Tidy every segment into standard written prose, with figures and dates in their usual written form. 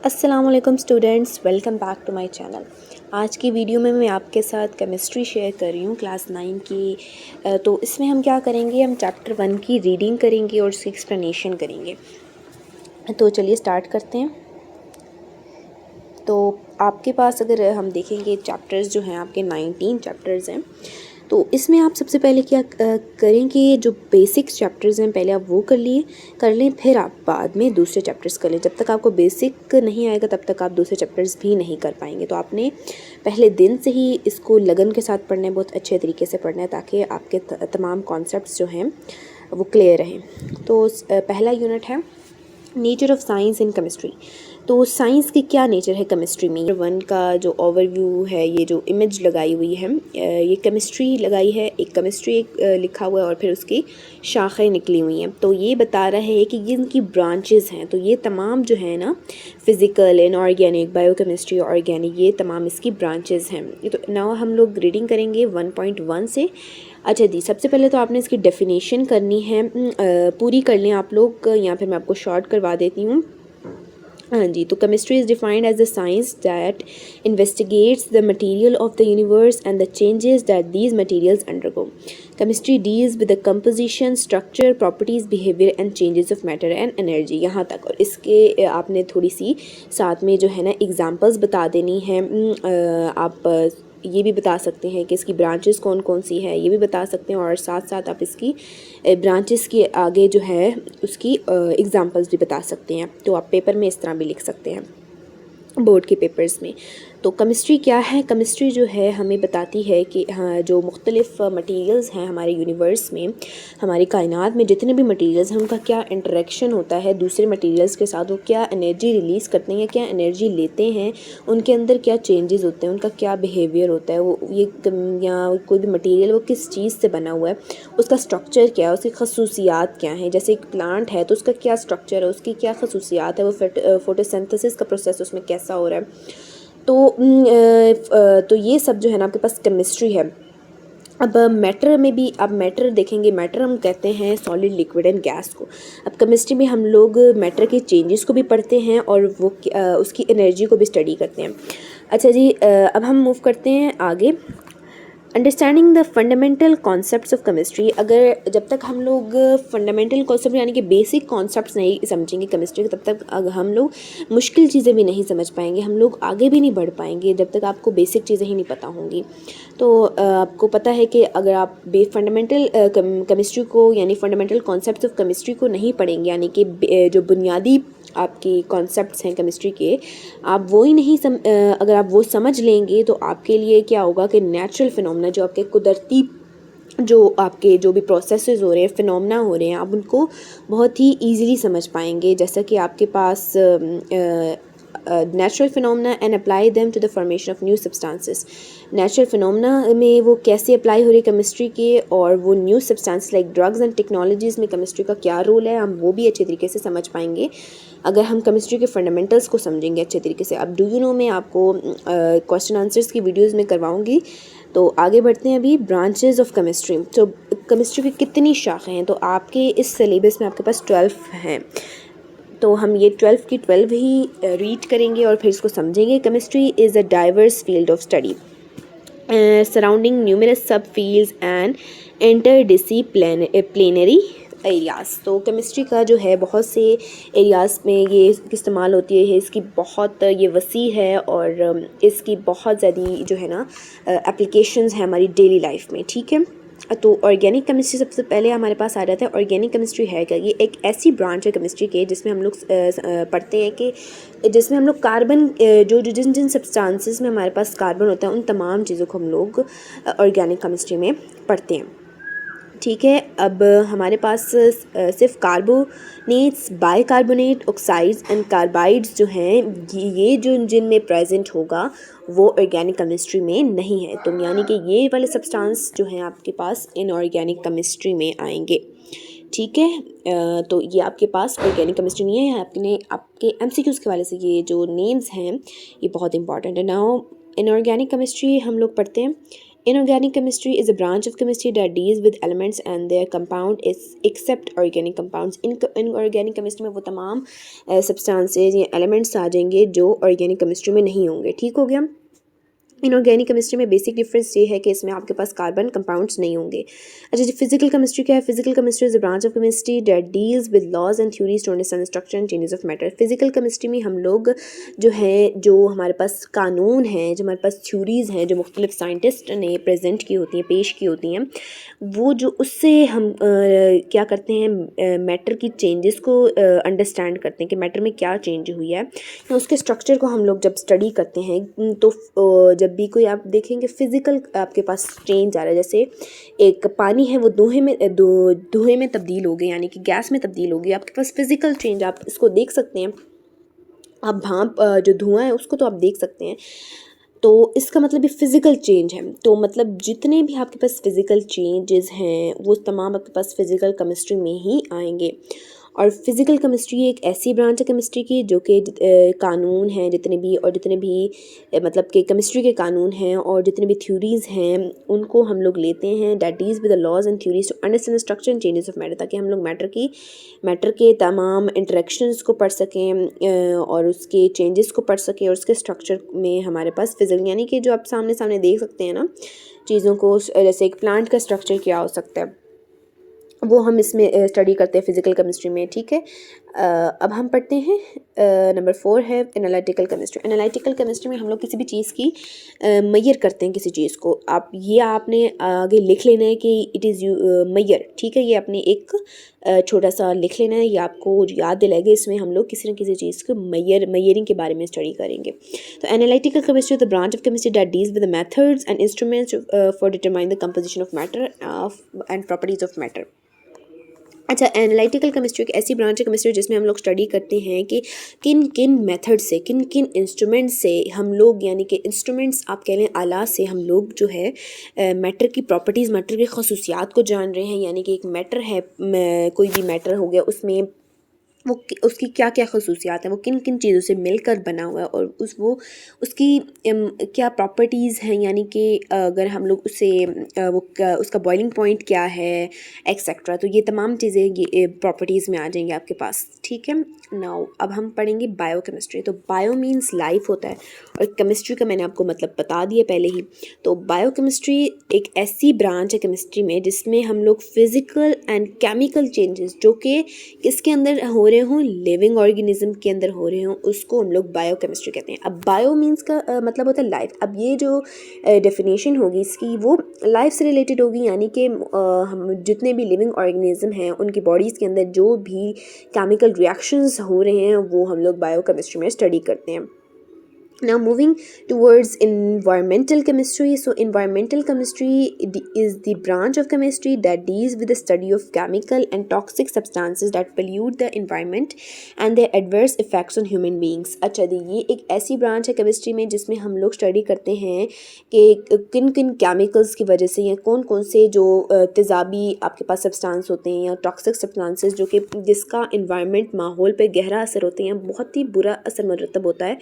अस्सलामुअलैकुम students, welcome back to my channel. आज की वीडियो में मैं आपके साथ केमिस्ट्री शेयर कर रही हूँ क्लास 9 की। तो इसमें हम क्या करेंगे, हम चैप्टर 1 की रीडिंग करेंगे और उसकी एक्सप्लेनेशन करेंगे। तो चलिए स्टार्ट करते हैं। तो आपके पास अगर हम देखेंगे चैप्टर्स जो हैं आपके 19 चैप्टर्स हैं। तो इसमें आप सबसे पहले क्या करें कि जो बेसिक्स चैप्टर्स हैं पहले आप वो कर लें, फिर आप बाद में दूसरे चैप्टर्स कर लें। जब तक आपको बेसिक नहीं आएगा तब तक आप दूसरे चैप्टर्स भी नहीं कर पाएंगे। तो आपने पहले दिन से ही इसको लगन के साथ पढ़ना है, बहुत अच्छे तरीके से पढ़ना है, ताकि आपके तमाम कॉन्सेप्ट्स जो हैं वो क्लियर रहें। तो पहला यूनिट है nature of science in chemistry. तो साइंस की क्या नेचर है केमिस्ट्री में। 1 का जो ओवरव्यू है, ये जो इमेज लगाई हुई है, ये केमिस्ट्री लगाई है, एक केमिस्ट्री लिखा हुआ है और फिर उसकी शाखें निकली हुई हैं। तो ये बता रहा है कि ये इनकी ब्रांचेस हैं। तो ये तमाम जो है ना, फिज़िकल, इनऑर्गेनिक, बायोकेमिस्ट्री, ऑर्गेनिक, ये तमाम इसकी ब्रांचेस हैं। ये तो नाउ हम लोग रीडिंग करेंगे 1.1 से। अच्छा जी, सबसे पहले तो आपने इसकी डेफिनेशन करनी है, पूरी कर लें आप लोग, या फिर मैं आपको शॉर्ट करवा देती हूँ। हाँ जी, तो chemistry is defined as the science that investigates the material of the universe and the changes that these materials undergo. Chemistry deals with the composition, structure, properties, behaviour and changes of matter and energy, यहाँ तक। और इसके आपने थोड़ी सी साथ में जो है ना एग्जांपल्स बता देनी है। आप ये भी बता सकते हैं कि इसकी ब्रांचेस कौन कौन सी है, ये भी बता सकते हैं, और साथ साथ आप इसकी ब्रांचेस के आगे जो है उसकी एग्जांपल्स भी बता सकते हैं। तो आप पेपर में इस तरह भी लिख सकते हैं, बोर्ड के पेपर्स में। तो केमिस्ट्री क्या है, केमिस्ट्री जो है हमें बताती है कि हाँ, जो मुख्तलिफ मटेरियल्स हैं हमारे यूनिवर्स में, हमारी कायनात में जितने भी मटेरियल्स हैं, उनका क्या इंटरेक्शन होता है दूसरे मटेरियल्स के साथ, वो क्या एनर्जी रिलीज़ करते हैं, क्या एनर्जी लेते हैं, उनके अंदर क्या चेंजेस होते हैं, उनका क्या बिहेवियर होता है, वो ये या कोई भी मटेरियल वो किस चीज़ से बना हुआ है, उसका स्ट्रक्चर क्या है, उसकी खसूसियात क्या हैं। जैसे एक प्लांट है तो उसका क्या स्ट्रक्चर है, उसकी क्या खसूसियात है, वो फोटोसिंथेसिस का प्रोसेस उसमें कैसा हो रहा है। तो ये सब जो है ना आपके पास केमिस्ट्री है। अब मैटर में भी आप मैटर देखेंगे। मैटर हम कहते हैं सॉलिड, लिक्विड एंड गैस को। अब केमिस्ट्री में हम लोग मैटर के चेंजेस को भी पढ़ते हैं और वो उसकी एनर्जी को भी स्टडी करते हैं। अच्छा जी, अब हम मूव करते हैं आगे। Understanding the fundamental concepts of chemistry. अगर जब तक हम लोग फंडामेंटल कॉन्सेप्ट यानी कि बेसिक कॉन्सेप्ट्स नहीं समझेंगे केमिस्ट्री के, तब तक हम लोग मुश्किल चीज़ें भी नहीं समझ पाएंगे, हम लोग आगे भी नहीं बढ़ पाएंगे जब तक आपको बेसिक चीज़ें ही नहीं पता होंगी। तो आपको पता है कि अगर आप फंडामेंटल केमिस्ट्री को यानी फंडामेंटल कॉन्सेप्ट्स ऑफ केमिस्ट्री को नहीं पढ़ेंगे, यानी कि जो बुनियादी आपकी कॉन्सेप्ट्स हैं केमिस्ट्री के, आप वो ही नहीं अगर आप वो समझ लेंगे तो आपके लिए क्या होगा कि नेचुरल फिनोमेना, जो आपके कुदरती जो आपके जो भी प्रोसेसेस हो रहे हैं, फिनोमेना हो रहे हैं, आप उनको बहुत ही ईजिली समझ पाएंगे। जैसा कि आपके पास natural phenomena and apply them to the formation of new substances. Natural phenomena में वो कैसे अप्लाई हो रही है केमिस्ट्री के, और वो new substance like drugs and technologies में केमिस्ट्री का क्या रोल है, हम वो भी अच्छे तरीके से समझ पाएंगे अगर हम केमिस्ट्री के फंडामेंटल्स को समझेंगे अच्छे तरीके से। अब डू यू नो में आपको क्वेश्चन आंसर्स की वीडियोज़ में करवाऊँगी। तो आगे बढ़ते हैं अभी। Branches of chemistry. तो केमिस्ट्री की कितनी शाखें हैं, तो आपके इस सिलेबस में आपके पास 12 हैं। तो हम ये 12 की 12 ही रीड करेंगे और फिर इसको समझेंगे। Chemistry is a diverse field of study surrounding numerous सब फील्ड्स एंड इंटरडिसिप्लिनरी एरियाज़। तो केमिस्ट्री का जो है बहुत से एरियाज़ में ये इस्तेमाल होती है, इसकी बहुत ये वसी है और इसकी बहुत ज़्यादा जो है ना एप्लीकेशंस हैं हमारी डेली लाइफ में। ठीक है, तो ऑर्गेनिक केमिस्ट्री सबसे पहले हमारे पास आ जाता है। ऑर्गेनिक केमिस्ट्री है क्या, ये एक ऐसी ब्रांच है केमिस्ट्री के जिसमें हम लोग पढ़ते हैं कि जिसमें हम लोग कार्बन जो जो जिन जिन सब्सटेंसेस में हमारे पास कार्बन होता है, उन तमाम चीज़ों को हम लोग ऑर्गेनिक केमिस्ट्री में पढ़ते हैं। ठीक है, अब हमारे पास सिर्फ carbonates, bicarbonate, oxides and carbides जो हैं, ये जो जिनमें प्रेजेंट होगा वो ऑर्गेनिक केमिस्ट्री में नहीं है। तो यानी कि ये वाले सब्सटेंस जो हैं आपके पास इनऑर्गेनिक केमिस्ट्री में आएंगे। ठीक है, तो ये आपके पास ऑर्गेनिक केमिस्ट्री नहीं है। आपके एमसीक्यूज़ के वाले से ये जो नेम्स हैं ये बहुत इंपॉर्टेंट है। नाउ इनऑर्गेनिक केमिस्ट्री हम लोग पढ़ते हैं। Inorganic chemistry is a branch of chemistry that deals with elements and their compound is except organic compounds. Inorganic chemistry में वो तमाम substances या elements आ जाएंगे जो organic chemistry में नहीं होंगे. ठीक हो गया. इनऑर्गेनिक केमिस्ट्री में बेसिक डिफरेंस ये है कि इसमें आपके पास कार्बन कंपाउंड्स नहीं होंगे. अच्छा जी, फिजिकल केमिस्ट्री क्या है? Physical chemistry is a branch of chemistry that deals with laws and theories to understand structure and changes of matter. Physical chemistry में हम लोग जो हमारे पास कानून हैं, जो हमारे पास थ्योरीज हैं, जो मुख्तलिफ साइंटिस्ट ने प्रेजेंट की होती हैं, पेश की होती हैं, वो जो उससे हम क्या करते हैं, मैटर की चेंजेस को अंडरस्टैंड करते हैं कि मैटर में क्या चेंज हुई है. तो उसके स्ट्रक्चर को हम लोग जब स्टडी करते हैं तो जब भी कोई आप देखेंगे फिज़िकल आपके पास चेंज आ रहा है, जैसे एक पानी है वो धुएं में तब्दील हो गई, यानी कि गैस में तब्दील हो गई, आपके पास फिज़िकल चेंज आप इसको देख सकते हैं. आप भाप जो धुआं है उसको तो आप देख सकते हैं, तो इसका मतलब ये फ़िज़िकल चेंज है. तो मतलब जितने भी आपके पास फ़िज़िकल चेंजेस हैं वो तमाम आपके पास फ़िज़िकल केमिस्ट्री में ही आएंगे. और फिज़िकल केमिस्ट्री एक ऐसी ब्रांच है केमिस्ट्री की जो कि कानून हैं जितने भी मतलब कि केमिस्ट्री के कानून हैं और जितने भी थ्योरीज़ हैं उनको हम लोग लेते हैं that deals with the laws and theories to understand structure and changes of matter, ताकि हम लोग मैटर के तमाम इंटरेक्शंस को पढ़ सकें और उसके चेंजेस को पढ़ सकें और उसके स्ट्रक्चर में हमारे पास फिजिकल, यानी कि जो आप सामने देख सकते हैं ना चीज़ों को, जैसे एक प्लांट का स्ट्रक्चर क्या हो सकता है वो हम इसमें स्टडी करते हैं फिज़िकल केमिस्ट्री में. ठीक है. अब हम पढ़ते हैं नंबर 4 है एनालिटिकल केमिस्ट्री. एनालिटिकल केमिस्ट्री में हम लोग किसी भी चीज़ की मैयर करते हैं किसी चीज़ को. आपने आगे लिख लेना है कि इट इज़ मैयर. ठीक है, ये आपने एक छोटा सा लिख लेना है, ये आपको याद दिलाएगा. इसमें हम लोग किसी न किसी चीज़ को मैयरिंग के बारे में स्टडी करेंगे. तो analytical chemistry the branch of chemistry that deals with the methods and instruments for determine the composition of matter and properties of matter. अच्छा, एनालिटिकल केमिस्ट्री एक ऐसी ब्रांच है केमिस्ट्री जिसमें हम लोग स्टडी करते हैं कि किन किन मेथड से, किन किन इंस्ट्रूमेंट से हम लोग, यानी कि इंस्ट्रूमेंट्स आप कह लें आलात से हम लोग जो है मैटर की प्रॉपर्टीज़, मैटर की खसूसियात को जान रहे हैं. यानी कि एक मैटर है, कोई भी मैटर हो गया, उसमें वो उसकी क्या क्या खसूसियात हैं, वो किन किन चीज़ों से मिलकर बना हुआ है और उसकी क्या प्रॉपर्टीज़ हैं, यानी कि अगर हम लोग उसका बॉइलिंग पॉइंट क्या है एक्सेट्रा. तो ये तमाम चीज़ें ये प्रॉपर्टीज़ में आ जाएंगी आपके पास. ठीक है. नाउ अब हम पढ़ेंगे बायोकेमिस्ट्री. तो बायो मीन्स लाइफ होता है और केमिस्ट्री का मैंने आपको मतलब बता दिया पहले ही. तो बायोकेमिस्ट्री एक ऐसी ब्रांच है केमिस्ट्री में जिसमें हम लोग फिज़िकल एंड केमिकल चेंजेस जो कि किसके अंदर हो रहे हों, लिविंग ऑर्गेनिज्म के अंदर हो रहे हों, उसको हम लोग बायोकेमिस्ट्री कहते हैं. अब बायो मीन्स का मतलब होता है लाइफ. अब ये जो डेफिनेशन होगी इसकी वो लाइफ से रिलेटेड होगी, यानी कि हम जितने भी लिविंग ऑर्गेनिज्म हैं उनकी बॉडीज़ के अंदर जो भी केमिकल रिएक्शंस हो रहे हैं वो हम लोग बायोकेमिस्ट्री में स्टडी करते हैं. Now moving towards environmental chemistry. So environmental chemistry is the branch of chemistry that deals with the study of chemical and toxic substances that pollute the environment and their adverse effects on human beings. अच्छा जी, ये एक ऐसी branch है chemistry में जिसमें हम लोग study करते हैं कि किन किन केमिकल्स की वजह से या कौन कौन से जो तेज़ाबी आपके पास सब्सटेंस होते हैं या टॉक्सिक सब्सटेंसेस जो कि जिसका इन्वायरमेंट माहौल पे गहरा असर होते हैं, बहुत ही बुरा असर मुरतब होता है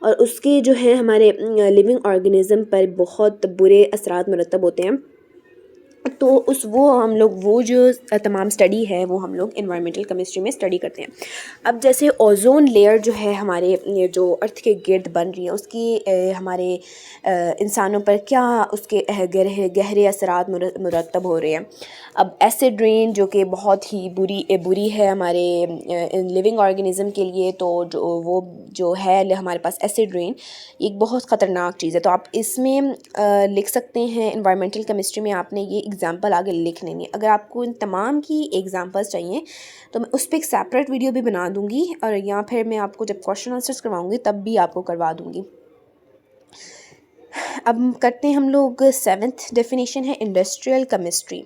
और उसके जो है हमारे लिविंग ऑर्गेनिज़म पर बहुत बुरे असरात मुरतब होते हैं. तो हम लोग वो जो तमाम स्टडी है वो हम लोग इन्वायरमेंटल केमिस्ट्री में स्टडी करते हैं. अब जैसे ओजोन लेयर जो है हमारे ये जो अर्थ के गिर्द बन रही है उसकी हमारे इंसानों पर क्या उसके गहरे असरात मुरतब हो रहे हैं. अब एसिड रेन जो कि बहुत ही बुरी है हमारे लिविंग ऑर्गेनिज़म के लिए, तो वो जो है हमारे पास एसिड रेन एक बहुत ख़तरनाक चीज़ है. तो आप इसमें लिख सकते हैं इन्वायरमेंटल केमिस्ट्री में आपने ये एग्जाम्पल आगे लिख लेंगे. अगर आपको इन तमाम की एग्जाम्पल्स चाहिए तो मैं उस पर एक सेपरेट वीडियो भी बना दूँगी और या फिर मैं आपको जब क्वेश्चन आंसर्स करवाऊँगी तब भी आपको करवा दूँगी. अब करते हैं हम लोग 7th डेफिनेशन है इंडस्ट्रियल केमिस्ट्री.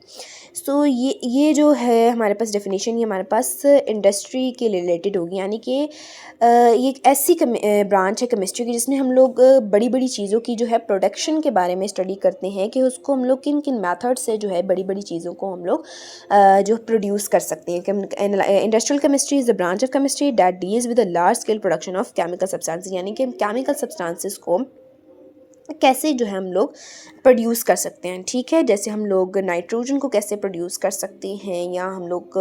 सो ये जो है हमारे पास डेफिनेशन ये हमारे पास इंडस्ट्री के रिलेटेड होगी, यानी कि ये एक ऐसी ब्रांच है केमिस्ट्री की जिसमें हम लोग बड़ी बड़ी चीज़ों की जो है प्रोडक्शन के बारे में स्टडी करते हैं कि उसको हम लोग किन किन मेथड से जो है बड़ी बड़ी चीज़ों को हम लोग जो प्रोड्यूस कर सकते हैं. Industrial chemistry is the branch of chemistry that deals with the large scale production of chemical substances, यानी कि केमिकल सब्सटेंसेस को कैसे जो है हम लोग प्रोड्यूस कर सकते हैं, ठीक है। जैसे हम लोग नाइट्रोजन को कैसे प्रोड्यूस कर सकते हैं, या हम लोग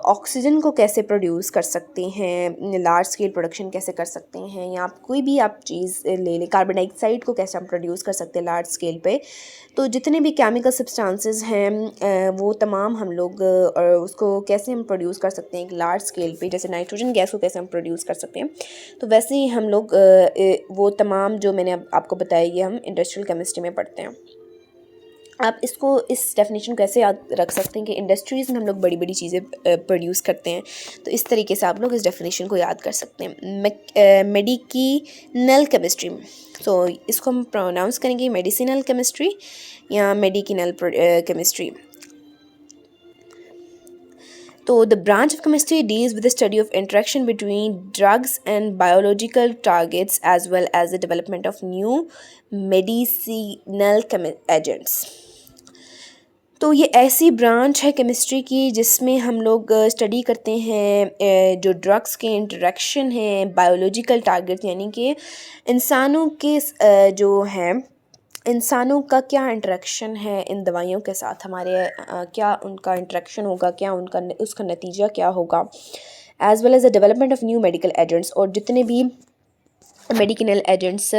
ऑक्सीजन को कैसे प्रोड्यूस कर सकते हैं, लार्ज स्केल प्रोडक्शन कैसे कर सकते हैं, या आप कोई भी आप चीज़ ले लें, कार्बन डाइऑक्साइड को कैसे हम प्रोड्यूस कर सकते हैं लार्ज स्केल पे। तो जितने भी केमिकल सब्सटेंसेस हैं वो तमाम हम लोग उसको कैसे हम प्रोड्यूस कर सकते हैं एक लार्ज स्केल पे, जैसे नाइट्रोजन गैस को कैसे हम प्रोड्यूस कर सकते हैं। तो वैसे ही हम लोग वो तमाम जो मैंने आपको बताया ये हम इंडस्ट्रियल केमिस्ट्री में पढ़ते हैं। आप इसको इस डेफिनेशन को कैसे याद रख सकते हैं कि इंडस्ट्रीज़ में हम लोग बड़ी बड़ी चीज़ें प्रोड्यूस करते हैं। तो इस तरीके से आप लोग इस डेफिनेशन को याद कर सकते हैं। मेडिकिनल केमिस्ट्री, तो इसको हम प्रोनाउंस करेंगे मेडिसिनल केमिस्ट्री या मेडिकिनल केमिस्ट्री। तो the branch of chemistry deals with the study of interaction between drugs and biological targets as well as the development of new medicinal agents। तो ये ऐसी ब्रांच है केमिस्ट्री की जिसमें हम लोग स्टडी करते हैं जो ड्रग्स के इंटरेक्शन है, बायोलॉजिकल टारगेट यानी कि इंसानों के जो हैं इंसानों का क्या इंटरेक्शन है इन दवाइयों के साथ, हमारे क्या उनका इंटरेक्शन होगा, क्या उनका उसका नतीजा क्या होगा, as well as the development of new medical agents. और जितने भी मेडिकिनल एजेंट्स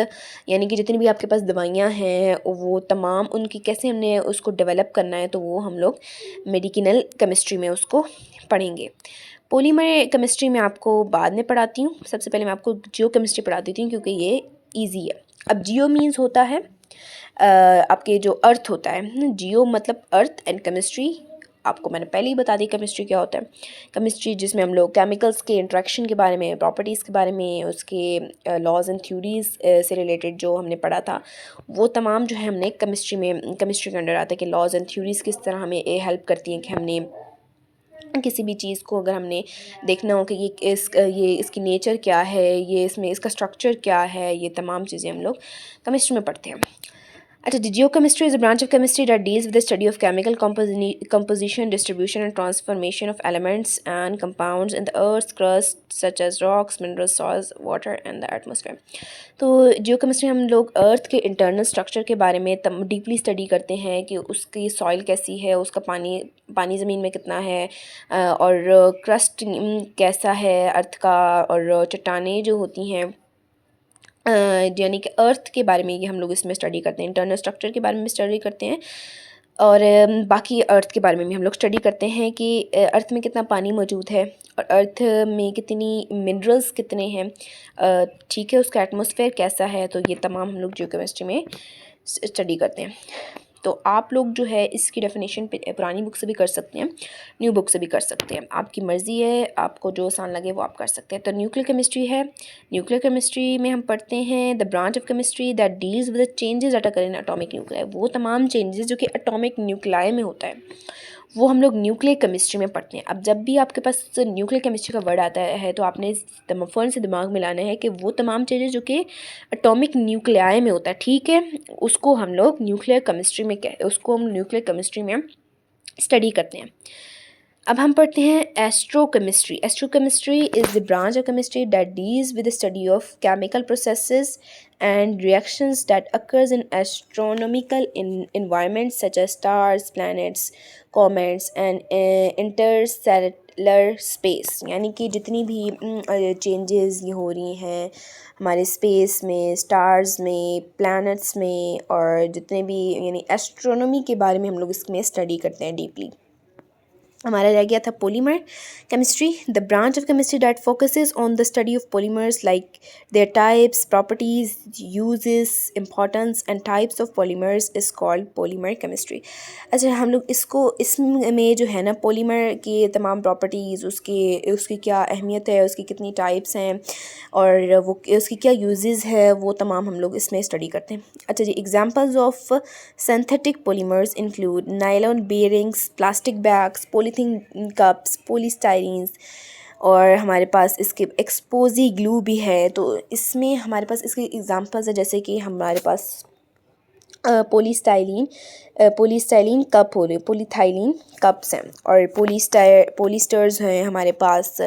यानी कि जितनी भी आपके पास दवाइयाँ हैं वो तमाम उनकी कैसे हमने उसको डेवलप करना है, तो वो हम लोग मेडिकिनल केमिस्ट्री में उसको पढ़ेंगे। पॉलीमर केमिस्ट्री में आपको बाद में पढ़ाती हूँ, सबसे पहले मैं आपको जियो केमिस्ट्री पढ़ा देती हूँ क्योंकि ये ईजी है। अब जियो मीन्स होता है आपके जो अर्थ होता है, जियो मतलब अर्थ, एंड केमिस्ट्री आपको मैंने पहले ही बता दी केमिस्ट्री क्या होता है। केमिस्ट्री जिसमें हम लोग केमिकल्स के इंट्रैक्शन के बारे में, प्रॉपर्टीज़ के बारे में, उसके लॉज एंड थ्योरीज से रिलेटेड जो हमने पढ़ा था वो तमाम जो है हमने केमिस्ट्री के अंडर आता है कि लॉज एंड थ्योरीज़ किस तरह हमें हेल्प करती हैं कि हमने किसी भी चीज़ को अगर हमने देखना हो कि ये इसकी नेचर क्या है, ये इसमें इसका स्ट्रक्चर क्या है, ये तमाम चीज़ें हम लोग केमिस्ट्री में पढ़ते हैं। अच्छा, geochemistry is a branch of chemistry that deals with the study of chemical composition, distribution and transformation of elements and compounds in the earth's crust such as rocks, minerals, soils, water and the atmosphere। तो geochemistry हम लोग अर्थ के internal structure के बारे में deeply study करते हैं कि उसकी सॉइल कैसी है, उसका पानी ज़मीन में कितना है, और क्रस्ट कैसा है अर्थ का, और चट्टानें जो होती हैं यानी कि अर्थ के बारे में ये हम लोग इसमें स्टडी करते हैं, इंटरनल स्ट्रक्चर के बारे में स्टडी करते हैं, और बाकी अर्थ के बारे में भी हम लोग स्टडी करते हैं कि अर्थ में कितना पानी मौजूद है और अर्थ में कितनी मिनरल्स कितने हैं, ठीक है, उसका एटमॉस्फेयर कैसा है। तो ये तमाम हम लोग जियोकेमिस्ट्री में स्टडी करते हैं। तो आप लोग जो है इसकी डेफिनेशन पुरानी बुक से भी कर सकते हैं, न्यू बुक से भी कर सकते हैं, आपकी मर्ज़ी है, आपको जो आसान लगे वो आप कर सकते हैं। तो न्यूक्लियर केमिस्ट्री है, न्यूक्लियर केमिस्ट्री में हम पढ़ते हैं the branch of chemistry that deals with the changes that occur in atomic nuclei. वो तमाम चेंजेस जो कि एटॉमिक न्यूक्लियाई में होता है वो हम लोग न्यूक्लियर केमिस्ट्री में पढ़ते हैं। अब जब भी आपके पास न्यूक्लियर केमिस्ट्री का वर्ड आता है तो आपने फ़ौरन से दिमाग में लाना है कि वो तमाम चीज़ें जो कि एटॉमिक न्यूक्लियाई में होता है, ठीक है, उसको हम लोग न्यूक्लियर केमिस्ट्री में उसको हम न्यूक्लियर केमिस्ट्री में स्टडी करते हैं। अब हम पढ़ते हैं एस्ट्रोकेमिस्ट्री। एस्ट्रोकेमिस्ट्री is the branch of chemistry that deals with the study of chemical processes and reactions that occurs in astronomical environments such as stars, planets, comets and interstellar space। यानी कि जितनी भी चेंजेस ये हो रही हैं हमारे स्पेस में, स्टार्स में, प्लैनेट्स में, और जितने भी यानी एस्ट्रोनॉमी के बारे में हम लोग इसमें स्टडी करते हैं डीपली। हमारा रह गया था polymer chemistry, the branch of chemistry that focuses on the study of polymers like there types, properties, uses, importance and types of polymers is called polymer chemistry. अच्छा, हम लोग इसमें जो है ना पॉलीमर की तमाम प्रॉपर्टीज़, उसकी क्या अहमियत है, उसकी कितनी टाइप्स हैं और वो उसकी क्या यूजेस है, वो तमाम हम लोग इसमें स्टडी करते हैं। अच्छा जी, examples of synthetic polymers include nylon bearings, plastic bags, polythene cups, polystyrenes, और हमारे पास इसके एक्सपोजी ग्लू भी है। तो इसमें हमारे पास इसके एग्जांपल्स है, जैसे कि हमारे पास पोलीस्टाइलिन कप हो रहे, पोलीथाइलिन कप्स हैं और पोलिस्टर्स हैं हमारे पास।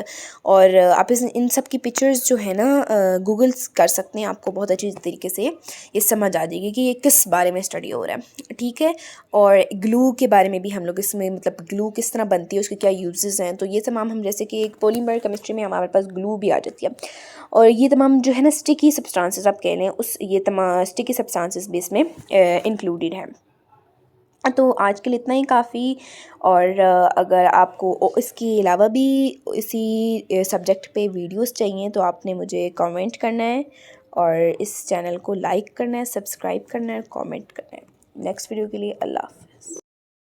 और आप इन सब की पिक्चर्स जो है ना गूगल कर सकते हैं, आपको बहुत अच्छी तरीके से ये समझ आ जाएगी कि ये किस बारे में स्टडी हो रहा है, ठीक है। और ग्लू के बारे में भी हम लोग इसमें, मतलब ग्लू किस तरह बनती है, उसके क्या यूजेस हैं, तो ये तमाम हम, जैसे कि एक पॉलीमर केमिस्ट्री में हमारे पास ग्लू भी आ जाती है। और ये तमाम जो है ना स्टिकी सब्सटेंसेस आप कह लें, उस ये तमाम स्टिकी सब्सटेंसेस भी इसमें इंक्लूडेड है। तो आज के लिए इतना ही काफ़ी। और अगर आपको इसके अलावा भी इसी सब्जेक्ट पे वीडियोस चाहिए तो आपने मुझे कमेंट करना है और इस चैनल को लाइक करना है, सब्सक्राइब करना है, कमेंट करना है। नेक्स्ट वीडियो के लिए अल्लाह हाफ़िज़।